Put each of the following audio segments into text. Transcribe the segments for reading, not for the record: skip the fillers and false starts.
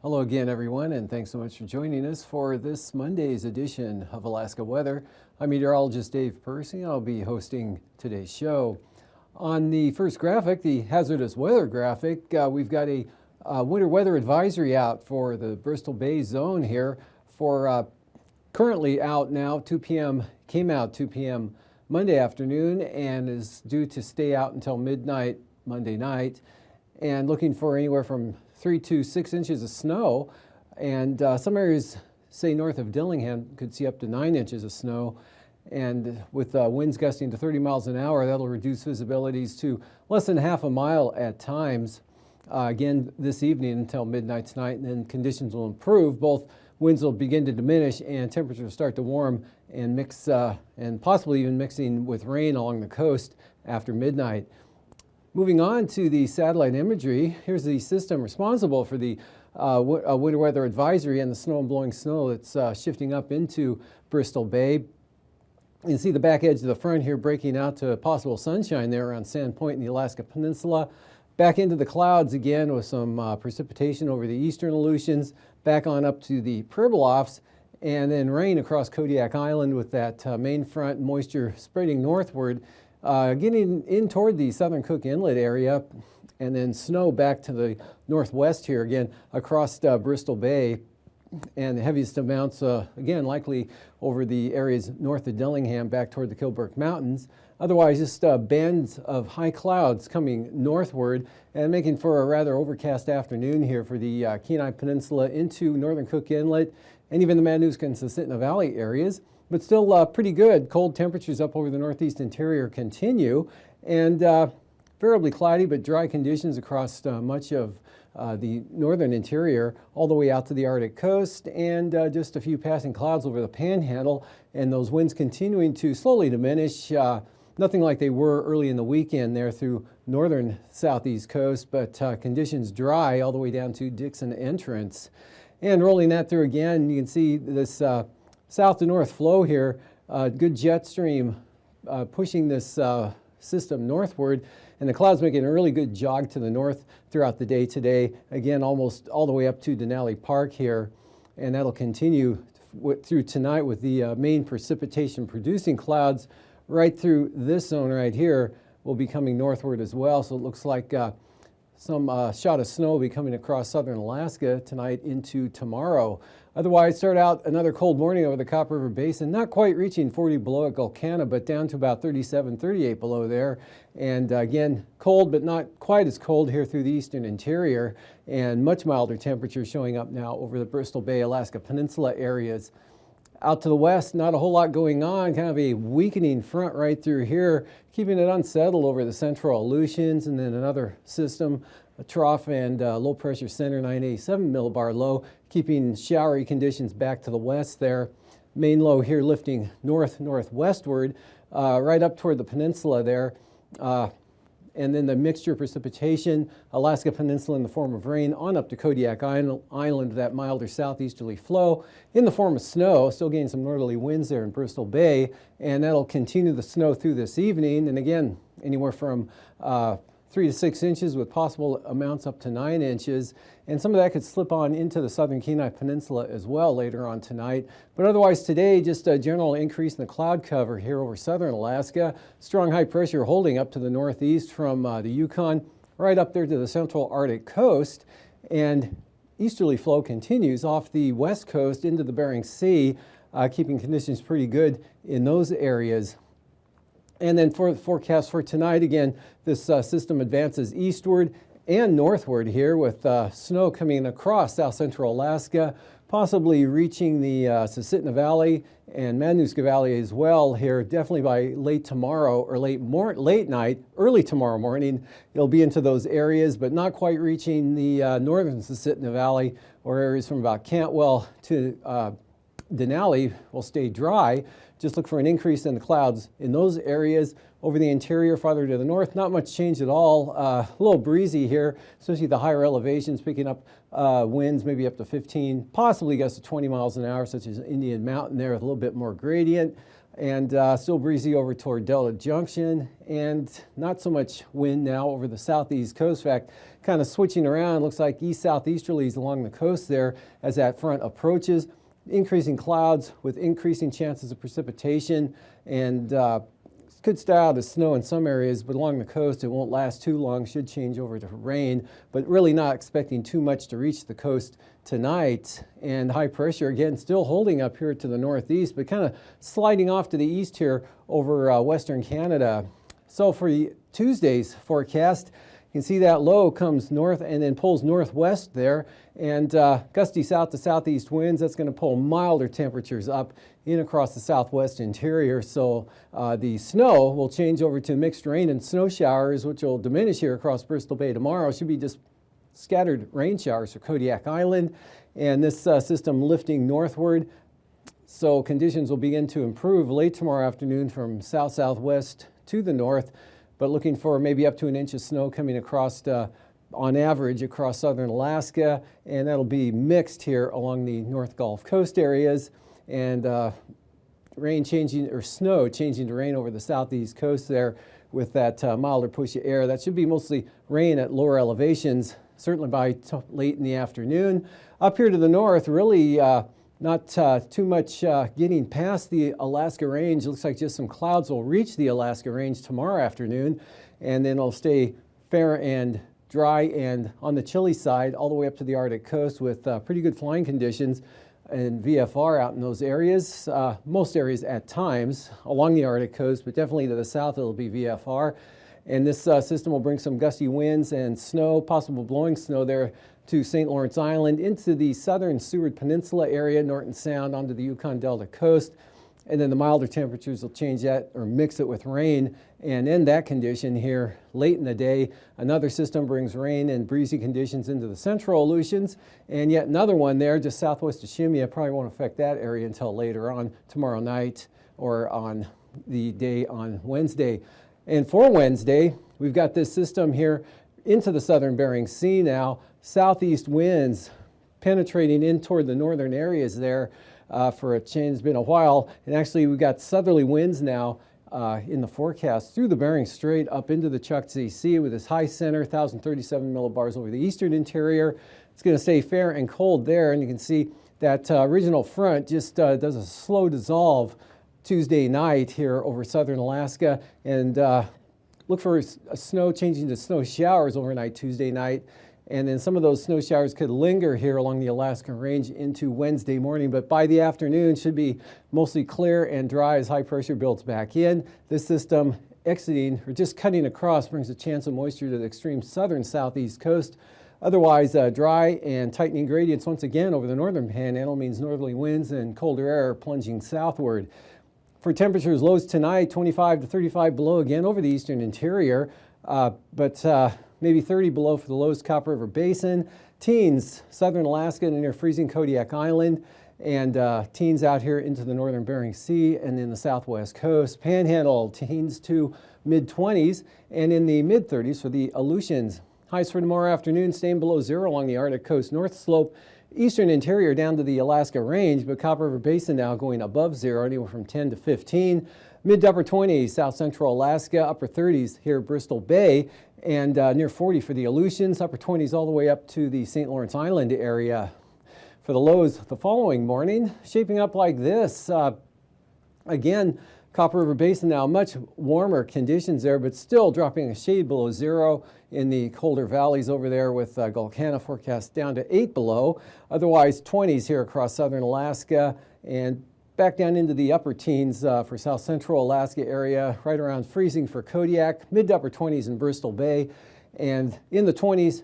Hello again, everyone, and thanks so much for joining us for this Monday's edition of Alaska Weather. I'm meteorologist Dave Percy. I'll be hosting today's show. On the first graphic, the hazardous weather graphic, we've got a winter weather advisory out for the Bristol Bay zone here for currently out now, 2 p.m., came out 2 p.m. Monday afternoon and is due to stay out until midnight Monday night, and looking for anywhere from 3 to 6 inches of snow, and some areas, say north of Dillingham, could see up to 9 inches of snow, and with winds gusting to 30 miles an hour, that'll reduce visibilities to less than half a mile at times. Again, this evening until midnight tonight, and then conditions will improve. Both winds will begin to diminish and temperatures will start to warm and mix, and possibly even mixing with rain along the coast after midnight. Moving on to the satellite imagery, here's the system responsible for the winter weather advisory and the snow and blowing snow that's shifting up into Bristol Bay. You can see the back edge of the front here breaking out to possible sunshine there around Sand Point in the Alaska Peninsula. Back into the clouds again with some precipitation over the eastern Aleutians, back on up to the Pribilofs, and then rain across Kodiak Island with that main front moisture spreading northward. Getting in toward the southern Cook Inlet area, and then snow back to the northwest here again across Bristol Bay, and the heaviest amounts again likely over the areas north of Dillingham back toward the Kilburg Mountains. Otherwise, just bands of high clouds coming northward and making for a rather overcast afternoon here for the Kenai Peninsula into northern Cook Inlet and even the Matanuska-Susitna Valley areas. But still pretty good. Cold temperatures up over the northeast interior continue, and variably cloudy but dry conditions across much of the northern interior all the way out to the Arctic coast, and just a few passing clouds over the Panhandle, and those winds continuing to slowly diminish. Nothing like they were early in the weekend there through northern southeast coast, but conditions dry all the way down to Dixon Entrance. And rolling that through again, you can see this south to north flow here, good jet stream pushing this system northward, and the clouds making a really good jog to the north throughout the day today. Again, almost all the way up to Denali Park here, and that'll continue through tonight with the main precipitation producing clouds right through this zone right here will be coming northward as well. So it looks like some shot of snow will be coming across southern Alaska tonight into tomorrow. Otherwise, start out another cold morning over the Copper River Basin, not quite reaching 40 below at Gulkana, but down to about 37, 38 below there. And again, cold, but not quite as cold here through the eastern interior, and much milder temperatures showing up now over the Bristol Bay, Alaska Peninsula areas. Out to the west, not a whole lot going on, kind of a weakening front right through here, keeping it unsettled over the central Aleutians, and then another system, a trough and low pressure center 987 millibar low, keeping showery conditions back to the west there. Main low here lifting northwestward, right up toward the peninsula there. And then the mixture of precipitation, Alaska Peninsula in the form of rain on up to Kodiak Island, that milder southeasterly flow in the form of snow, still getting some northerly winds there in Bristol Bay, and that'll continue the snow through this evening, and again, anywhere from 3 to 6 inches with possible amounts up to 9 inches, and some of that could slip on into the southern Kenai Peninsula as well later on tonight. But otherwise today, just a general increase in the cloud cover here over southern Alaska. Strong high pressure holding up to the northeast from the Yukon right up there to the central Arctic coast, and easterly flow continues off the west coast into the Bering Sea, keeping conditions pretty good in those areas. And then for the forecast for tonight, again, this system advances eastward and northward here with snow coming across south central Alaska, possibly reaching the Susitna Valley and Matanuska Valley as well here, definitely by late tomorrow or late night, early tomorrow morning. It'll be into those areas, but not quite reaching the northern Susitna Valley, or areas from about Cantwell to Denali will stay dry. Just look for an increase in the clouds in those areas. Over the interior, farther to the north, not much change at all. A little breezy here, especially the higher elevations, picking up winds maybe up to 15, possibly gusts to 20 miles an hour, such as Indian Mountain there with a little bit more gradient. And still breezy over toward Delta Junction, and not so much wind now over the southeast coast. In fact, kind of switching around, looks like east-southeasterlies along the coast there as that front approaches. Increasing clouds with increasing chances of precipitation, and could start out as snow in some areas, but along the coast it won't last too long, should change over to rain, but really not expecting too much to reach the coast tonight. And high pressure again still holding up here to the northeast, but kind of sliding off to the east here over western Canada. So for Tuesday's forecast, you can see that low comes north and then pulls northwest there, and gusty south to southeast winds. That's going to pull milder temperatures up in across the southwest interior. So the snow will change over to mixed rain and snow showers, which will diminish here across Bristol Bay tomorrow. Should be just scattered rain showers for Kodiak Island, and this system lifting northward. So conditions will begin to improve late tomorrow afternoon from south-southwest to the north, but looking for maybe up to an inch of snow coming across on average across southern Alaska, and that'll be mixed here along the North Gulf Coast areas, and rain changing, or snow changing to rain over the southeast coast there with that milder push of air. That should be mostly rain at lower elevations, certainly by late in the afternoon. Up here to the north, really not too much getting past the Alaska Range. It looks like just some clouds will reach the Alaska Range tomorrow afternoon, and then it'll stay fair and dry and on the chilly side all the way up to the Arctic coast with pretty good flying conditions and VFR out in those areas. Most areas at times along the Arctic coast, but definitely to the south it'll be VFR. And this system will bring some gusty winds and snow, possible blowing snow there to St. Lawrence Island, into the southern Seward Peninsula area, Norton Sound, onto the Yukon Delta coast. And then the milder temperatures will change that or mix it with rain and end that condition here late in the day. Another system brings rain and breezy conditions into the central Aleutians, and yet another one there just southwest of Shimia probably won't affect that area until later on tomorrow night or on the day on Wednesday. And for Wednesday, we've got this system here into the southern Bering Sea now. Southeast winds penetrating in toward the northern areas there for a change. It's been a while, and actually we've got southerly winds now in the forecast through the Bering Strait up into the Chukchi Sea with this high center, 1,037 millibars over the eastern interior. It's going to stay fair and cold there, and you can see that original front just does a slow dissolve Tuesday night here over southern Alaska, and look for snow changing to snow showers overnight Tuesday night. And then some of those snow showers could linger here along the Alaskan Range into Wednesday morning, but by the afternoon should be mostly clear and dry as high pressure builds back in. This system exiting or just cutting across brings a chance of moisture to the extreme southern southeast coast. Otherwise, dry and tightening gradients once again over the northern panhandle means northerly winds and colder air plunging southward. For temperatures, lows tonight, 25 to 35 below again over the eastern interior, but maybe 30 below for the lows Copper River Basin. Teens, southern Alaska and near freezing Kodiak Island, and teens out here into the northern Bering Sea and in the southwest coast. Panhandle, teens to mid-20s, and in the mid-30s for the Aleutians. Highs for tomorrow afternoon staying below zero along the Arctic coast north slope. Eastern interior down to the Alaska Range, but Copper River Basin now going above zero, anywhere from 10 to 15. Mid to upper 20s, south central Alaska, upper 30s here at Bristol Bay, and near 40 for the Aleutians, upper 20s all the way up to the St. Lawrence Island area. For the lows the following morning, shaping up like this. Again, Copper River Basin now much warmer conditions there, but still dropping a shade below zero in the colder valleys over there with Gulkana forecast down to 8 below. Otherwise 20s here across southern Alaska, and back down into the upper teens for south central Alaska area, right around freezing for Kodiak, mid to upper 20s in Bristol Bay, and in the 20s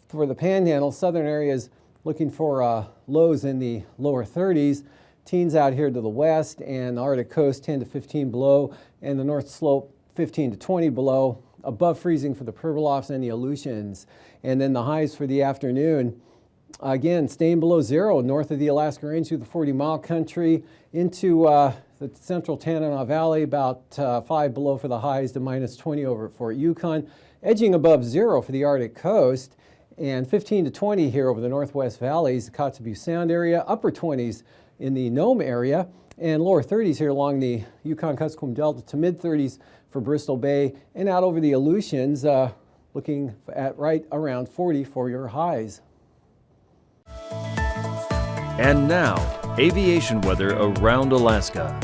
for the Panhandle, southern areas looking for lows in the lower 30s. Teens out here to the west, and the Arctic coast 10 to 15 below, and the North Slope 15 to 20 below, above freezing for the Pribilofs and the Aleutians. And then the highs for the afternoon, again, staying below zero north of the Alaska Range through the 40-mile country into the central Tanana Valley, about 5 below for the highs to minus 20 over at Fort Yukon, edging above zero for the Arctic coast, and 15 to 20 here over the Northwest Valleys, the Kotzebue Sound area, upper 20s in the Nome area, and lower 30s here along the Yukon-Kuskokwim Delta to mid-30s for Bristol Bay, and out over the Aleutians, looking at right around 40 for your highs. And now, aviation weather around Alaska.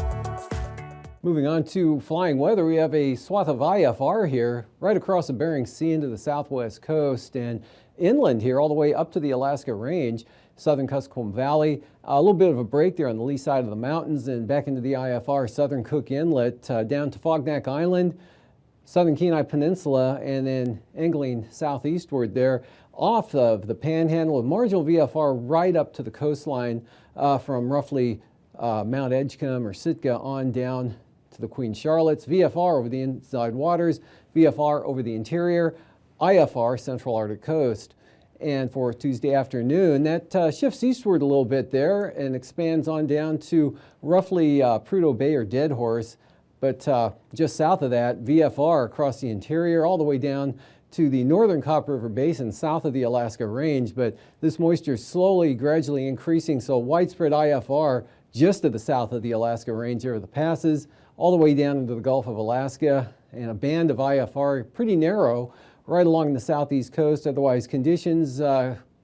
Moving on to flying weather, we have a swath of IFR here right across the Bering Sea into the southwest coast and inland here all the way up to the Alaska Range, southern Kuskokwim Valley. A little bit of a break there on the lee side of the mountains and back into the IFR, southern Cook Inlet, down to Fognak Island, southern Kenai Peninsula, and then angling southeastward there off of the Panhandle with marginal VFR right up to the coastline from roughly Mount Edgecombe or Sitka on down to the Queen Charlotte's, VFR over the inside waters, VFR over the interior, IFR Central Arctic Coast. And for Tuesday afternoon, that shifts eastward a little bit there and expands on down to roughly Prudhoe Bay or Dead Horse. But just south of that, VFR across the interior all the way down to the northern Copper River Basin south of the Alaska Range. But this moisture is slowly, gradually increasing, so widespread IFR just to the south of the Alaska Range there are the passes, all the way down into the Gulf of Alaska, and a band of IFR, pretty narrow, right along the southeast coast. Otherwise, conditions,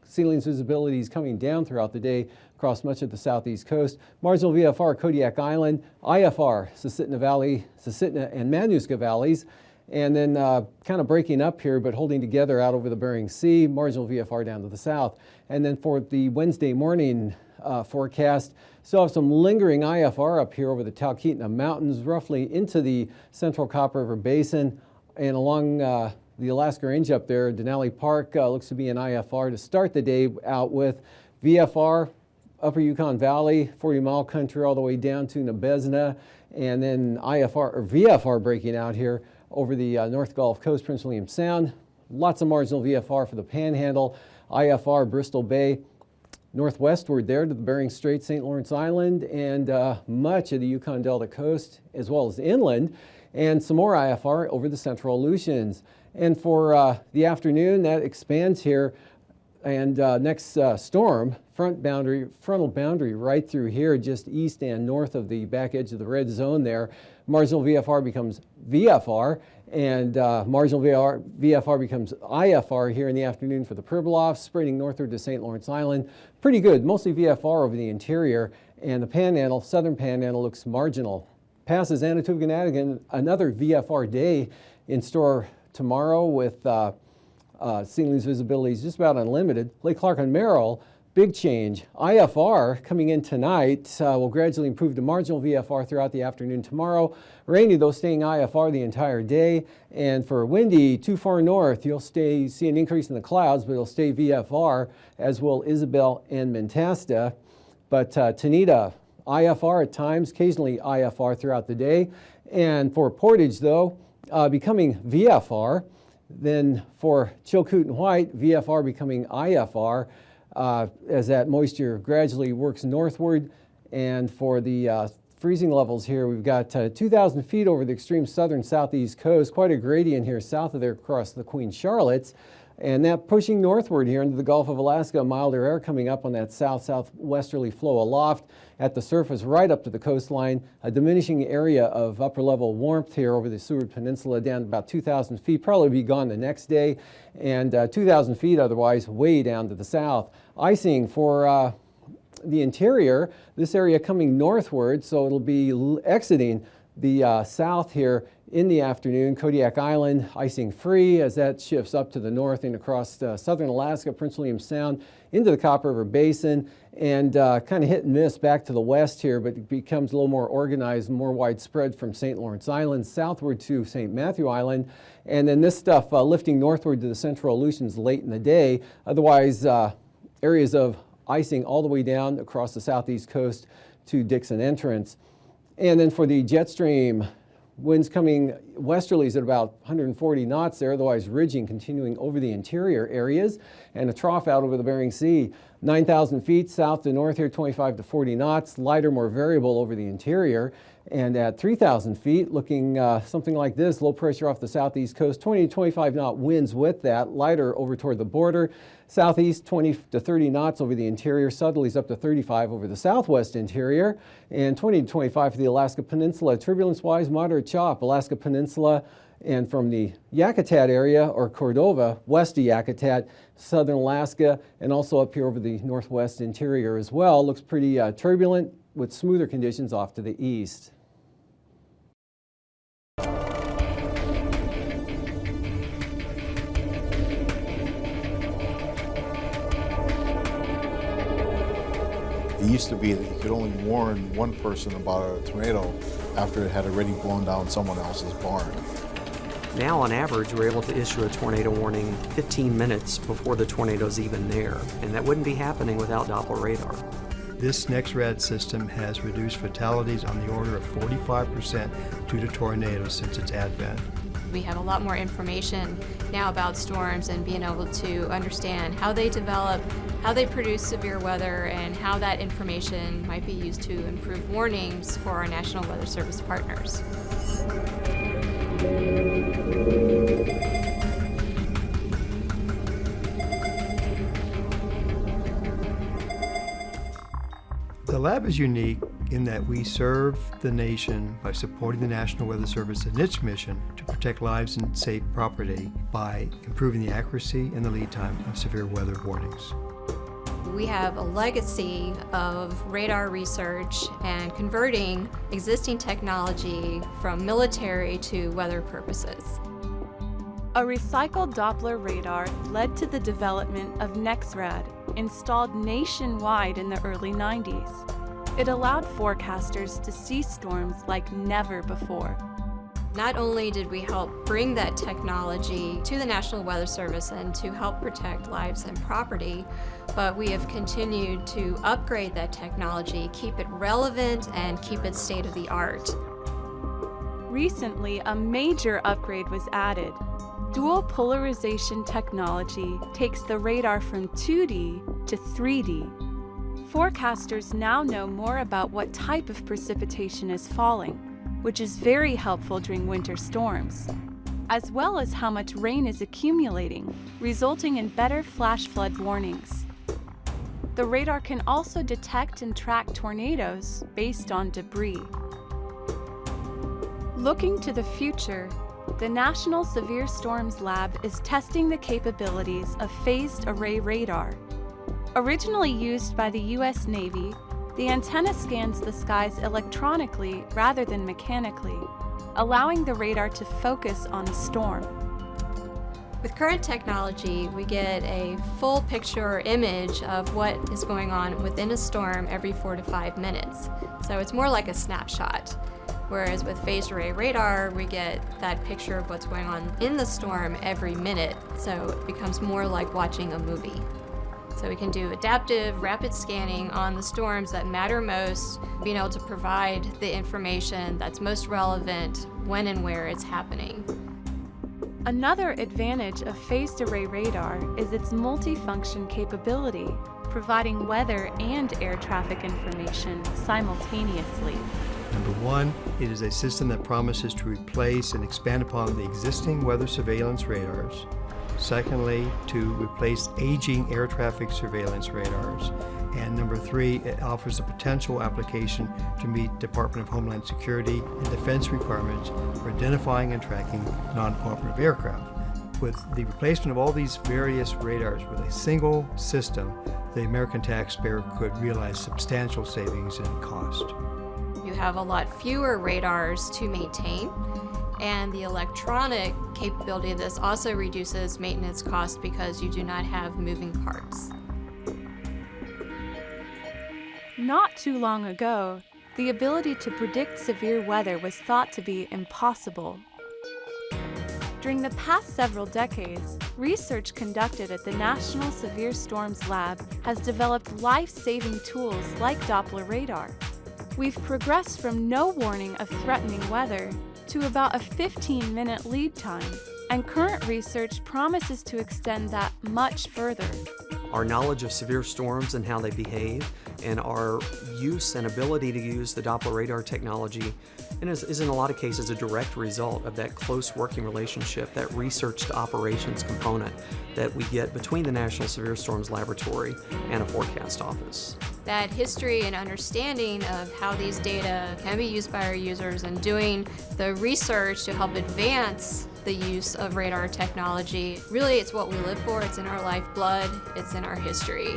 ceilings visibility is coming down throughout the day across much of the southeast coast. Marginal VFR, Kodiak Island, IFR, Susitna Valley, Susitna and Manuska Valleys, and then kind of breaking up here but holding together out over the Bering Sea, marginal VFR down to the south. And then for the Wednesday morning forecast, still have some lingering IFR up here over the Talkeetna Mountains, roughly into the central Copper River Basin, and along the Alaska Range up there. Denali Park looks to be an IFR to start the day out with. VFR, Upper Yukon Valley, 40-mile country all the way down to Nebezna, and then IFR or VFR breaking out here over the North Gulf Coast, Prince William Sound. Lots of marginal VFR for the Panhandle, IFR, Bristol Bay, northwestward there to the Bering Strait, St. Lawrence Island, and much of the Yukon Delta coast, as well as inland, and some more IFR over the central Aleutians. And for the afternoon, that expands here, and next storm, frontal boundary right through here, just east and north of the back edge of the red zone there. Marginal VFR becomes VFR, and marginal VFR becomes IFR here in the afternoon for the Pribilofs, spreading northward to St. Lawrence Island. Pretty good, mostly VFR over the interior, and the Panhandle, southern Panhandle, looks marginal. Passes Anatooga-Natigan, another VFR day in store tomorrow with ceilings visibility is just about unlimited. Lake Clark and Merrill, big change. IFR coming in tonight will gradually improve to marginal VFR throughout the afternoon tomorrow. Rainy though, staying IFR the entire day. And for windy, too far north, you'll see an increase in the clouds, but it'll stay VFR, as will Isabel and Mentasta. But Tanita, IFR at times, occasionally IFR throughout the day. And for Portage though, becoming VFR. Then for Chilkoot and White, VFR becoming IFR as that moisture gradually works northward. And for the freezing levels here, we've got 2,000 feet over the extreme southern southeast coast, quite a gradient here south of there across the Queen Charlotte's. And that pushing northward here into the Gulf of Alaska, milder air coming up on that south-southwesterly flow aloft at the surface right up to the coastline, a diminishing area of upper level warmth here over the Seward Peninsula down about 2,000 feet, probably be gone the next day, and 2,000 feet otherwise way down to the south. Icing for the interior, this area coming northward, so it'll be exiting the south here in the afternoon. Kodiak Island icing free as that shifts up to the north and across southern Alaska, Prince William Sound, into the Copper River Basin, and kind of hit and miss back to the west here, but it becomes a little more organized, more widespread from St. Lawrence Island southward to St. Matthew Island. And then this stuff lifting northward to the central Aleutians late in the day. Otherwise, areas of icing all the way down across the southeast coast to Dixon Entrance. And then for the jet stream, winds coming westerlies at about 140 knots there, otherwise ridging, continuing over the interior areas, and a trough out over the Bering Sea. 9,000 feet south to north here, 25 to 40 knots, lighter, more variable over the interior. And at 3,000 feet, looking something like this, low pressure off the southeast coast, 20 to 25 knot winds with that, lighter over toward the border. Southeast, 20 to 30 knots over the interior, southerlies up to 35 over the southwest interior, and 20 to 25 for the Alaska Peninsula. Turbulence-wise, moderate chop, Alaska Peninsula, and from the Yakutat area, or Cordova, west of Yakutat, southern Alaska, and also up here over the northwest interior as well. Looks pretty turbulent with smoother conditions off to the east. It used to be that you could only warn one person about a tornado after it had already blown down someone else's barn. Now, on average, we're able to issue a tornado warning 15 minutes before the tornado's even there, and that wouldn't be happening without Doppler radar. This NexRad system has reduced fatalities on the order of 45% due to tornadoes since its advent. We have a lot more information now about storms and being able to understand how they develop, how they produce severe weather, and how that information might be used to improve warnings for our National Weather Service partners. The lab is unique in that we serve the nation by supporting the National Weather Service in its mission to protect lives and safe property by improving the accuracy and the lead time of severe weather warnings. We have a legacy of radar research and converting existing technology from military to weather purposes. A recycled Doppler radar led to the development of NexRad, installed nationwide in the early 90s. It allowed forecasters to see storms like never before. Not only did we help bring that technology to the National Weather Service and to help protect lives and property, but we have continued to upgrade that technology, keep it relevant, and keep it state-of-the-art. Recently, a major upgrade was added. Dual polarization technology takes the radar from 2D to 3D. Forecasters now know more about what type of precipitation is falling, which is very helpful during winter storms, as well as how much rain is accumulating, resulting in better flash flood warnings. The radar can also detect and track tornadoes based on debris. Looking to the future, the National Severe Storms Lab is testing the capabilities of phased array radar. Originally used by the U.S. Navy, the antenna scans the skies electronically rather than mechanically, allowing the radar to focus on a storm. With current technology, we get a full picture or image of what is going on within a storm every 4 to 5 minutes. So it's more like a snapshot. Whereas with phased array radar, we get that picture of what's going on in the storm every minute. So it becomes more like watching a movie. So we can do adaptive, rapid scanning on the storms that matter most, being able to provide the information that's most relevant when and where it's happening. Another advantage of phased array radar is its multifunction capability, providing weather and air traffic information simultaneously. Number one, it is a system that promises to replace and expand upon the existing weather surveillance radars. Secondly, to replace aging air traffic surveillance radars. And number three, it offers a potential application to meet Department of Homeland Security and defense requirements for identifying and tracking non-cooperative aircraft. With the replacement of all these various radars with a single system, the American taxpayer could realize substantial savings in cost. You have a lot fewer radars to maintain, and the electronic capability of this also reduces maintenance costs because you do not have moving parts. Not too long ago, the ability to predict severe weather was thought to be impossible. During the past several decades, research conducted at the National Severe Storms Lab has developed life-saving tools like Doppler radar. We've progressed from no warning of threatening weather to about a 15-minute lead time, and current research promises to extend that much further. Our knowledge of severe storms and how they behave, and our use and ability to use the Doppler radar technology is in a lot of cases a direct result of that close working relationship, that research to operations component that we get between the National Severe Storms Laboratory and a forecast office. That history and understanding of how these data can be used by our users and doing the research to help advance the use of radar technology, really it's what we live for, it's in our lifeblood, it's in our history.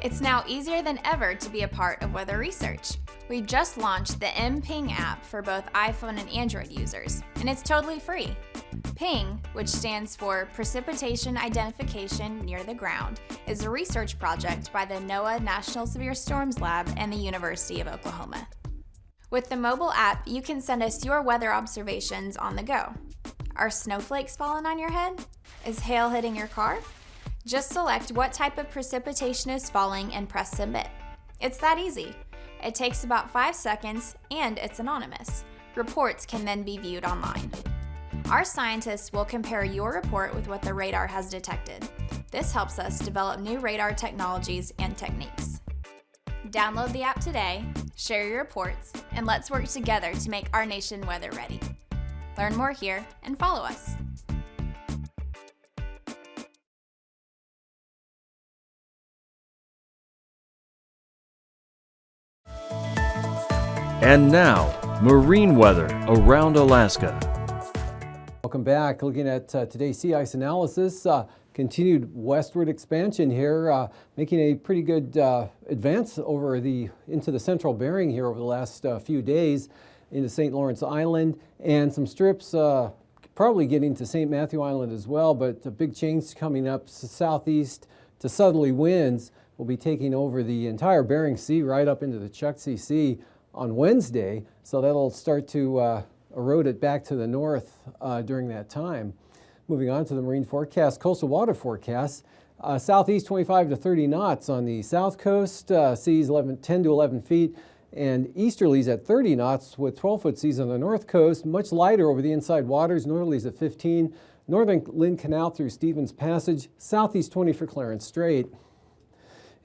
It's now easier than ever to be a part of weather research. We just launched the M-Ping app for both iPhone and Android users, and it's totally free. Ping, which stands for Precipitation Identification Near the Ground, is a research project by the NOAA National Severe Storms Lab and the University of Oklahoma. With the mobile app, you can send us your weather observations on the go. Are snowflakes falling on your head? Is hail hitting your car? Just select what type of precipitation is falling and press submit. It's that easy. It takes about 5 seconds and it's anonymous. Reports can then be viewed online. Our scientists will compare your report with what the radar has detected. This helps us develop new radar technologies and techniques. Download the app today, share your reports, and let's work together to make our nation weather ready. Learn more here and follow us. And now, marine weather around Alaska. Welcome back. Looking at today's sea ice analysis, continued westward expansion here, making a pretty good advance into the central Bering here over the last few days into St. Lawrence Island, and some strips probably getting to St. Matthew Island as well, but a big change coming up southeast to southerly winds will be taking over the entire Bering Sea right up into the Chukchi Sea on Wednesday, so that'll start to erode it back to the north during that time. Moving on to the marine forecast, coastal water forecast. Southeast 25 to 30 knots on the south coast, seas 10 to 11 feet, and easterlies at 30 knots with 12-foot seas on the north coast, much lighter over the inside waters, northerlies at 15, northern Lynn Canal through Stevens Passage, southeast 20 for Clarence Strait.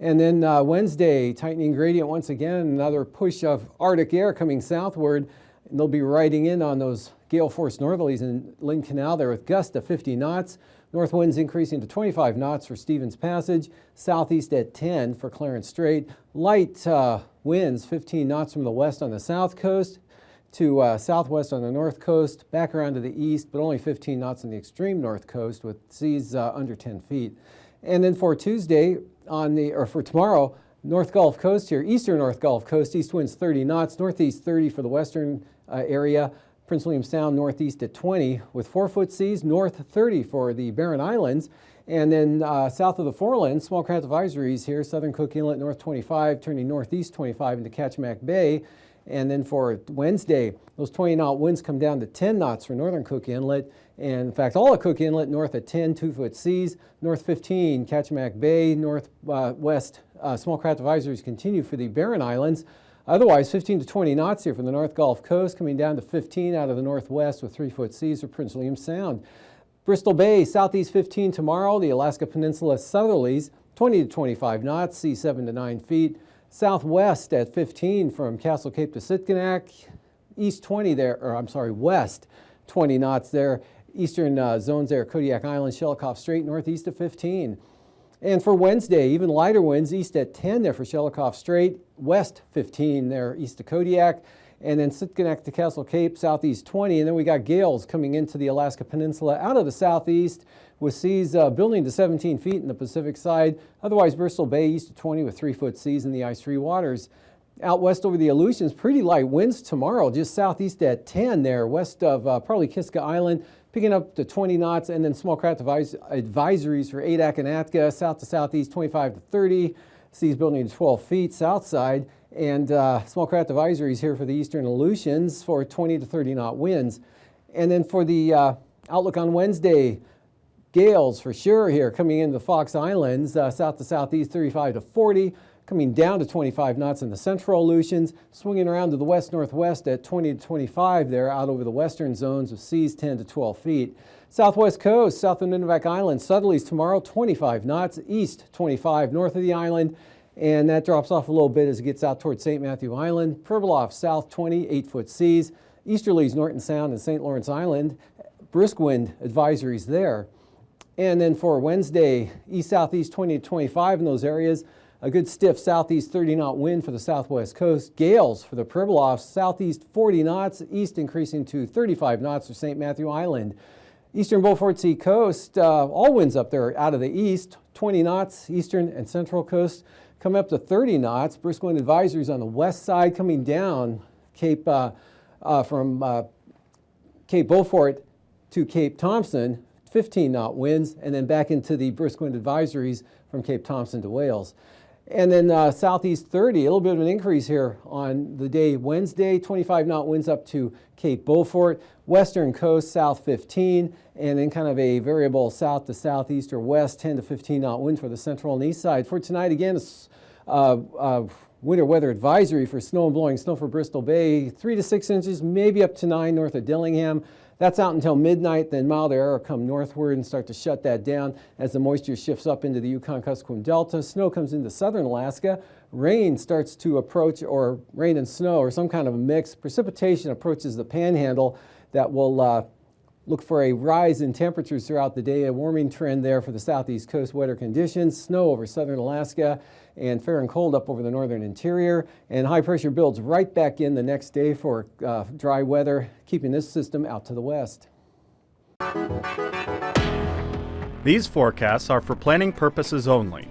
And then Wednesday, tightening gradient once again, another push of Arctic air coming southward. And they'll be riding in on those gale force northerlies in Lynn Canal there with gusts to 50 knots. North winds increasing to 25 knots for Stevens Passage. Southeast at 10 for Clarence Strait. Light winds 15 knots from the west on the south coast to southwest on the north coast. Back around to the east, but only 15 knots on the extreme north coast with seas under 10 feet. And then for Tuesday, for tomorrow, North Gulf Coast here, eastern North Gulf Coast, east winds 30 knots, northeast 30 for the western area, Prince William Sound northeast at 20 with 4-foot seas, north 30 for the Barren Islands, and then south of the Forelands, small craft advisories here, southern Cook Inlet north 25, turning northeast 25 into Kachemak Bay. And then for Wednesday, those 20-knot winds come down to 10 knots for northern Cook Inlet. And in fact, all of Cook Inlet north at 10, 2-foot seas, north 15, Kachemak Bay, northwest small craft advisories continue for the Barren Islands. Otherwise, 15 to 20 knots here from the North Gulf Coast, coming down to 15 out of the northwest with 3-foot seas for Prince William Sound. Bristol Bay, southeast 15 tomorrow, the Alaska Peninsula southerlies, 20 to 25 knots, sea 7 to 9 feet. Southwest at 15 from Castle Cape to Sitkinak, east 20 there, west 20 knots there. eastern zones there, Kodiak Island, Shelikof Strait, northeast of 15. And for Wednesday, even lighter winds east at 10 there for Shelikof Strait, west 15 there east of Kodiak, and then Sitkinak to Castle Cape, southeast 20. And then we got gales coming into the Alaska Peninsula out of the southeast with seas building to 17 feet in the Pacific side. Otherwise, Bristol Bay east of 20 with 3-foot seas in the ice-free waters. Out west over the Aleutians, pretty light winds tomorrow, just southeast at 10 there, west of probably Kiska Island, picking up to 20 knots, and then small craft advisories for Adak and Atka, south to southeast 25 to 30, seas building to 12 feet south side, and small craft advisories here for the eastern Aleutians for 20 to 30 knot winds. And then for the outlook on Wednesday, gales for sure here coming into the Fox Islands, south to southeast 35 to 40, coming down to 25 knots in the central Aleutians, swinging around to the west-northwest at 20 to 25 there out over the western zones of seas 10 to 12 feet. Southwest coast, south of Nunivak Island, southerlies tomorrow 25 knots, east 25 north of the island, and that drops off a little bit as it gets out towards St. Matthew Island. Pribilof south 20, 8-foot seas, easterlies Norton Sound and St. Lawrence Island, brisk wind advisories there. And then for Wednesday, east-southeast 20 to 25 in those areas. A good stiff southeast 30-knot wind for the southwest coast. Gales for the Pribilof, southeast 40 knots, east increasing to 35 knots for St. Matthew Island. Eastern Beaufort Sea coast, all winds up there out of the east, 20 knots, eastern and central coast, coming up to 30 knots. Brisk wind advisories on the west side, coming down Cape from Cape Beaufort to Cape Thompson, 15-knot winds, and then back into the brisk wind advisories from Cape Thompson to Wales. And then southeast 30, a little bit of an increase here on the day Wednesday, 25-knot winds up to Cape Beaufort, western coast south 15, and then kind of a variable south to southeast or west 10 to 15-knot wind for the central and east side. For tonight, again, winter weather advisory for snow and blowing snow for Bristol Bay, 3 to 6 inches, maybe up to 9 north of Dillingham. That's out until midnight, then milder air will come northward and start to shut that down as the moisture shifts up into the Yukon-Kuskokwim Delta. Snow comes into southern Alaska. Rain starts to approach, or rain and snow, or some kind of a mix. Precipitation approaches the panhandle that will look for a rise in temperatures throughout the day, a warming trend there for the southeast coast, wetter conditions, snow over southern Alaska, and fair and cold up over the northern interior. And high pressure builds right back in the next day for dry weather, keeping this system out to the west. These forecasts are for planning purposes only.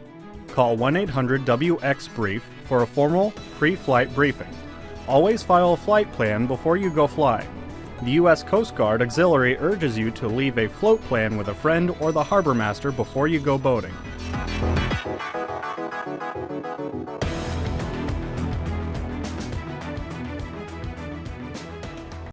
Call 1-800-WX-BRIEF for a formal pre-flight briefing. Always file a flight plan before you go flying. The U.S. Coast Guard Auxiliary urges you to leave a float plan with a friend or the harbor master before you go boating.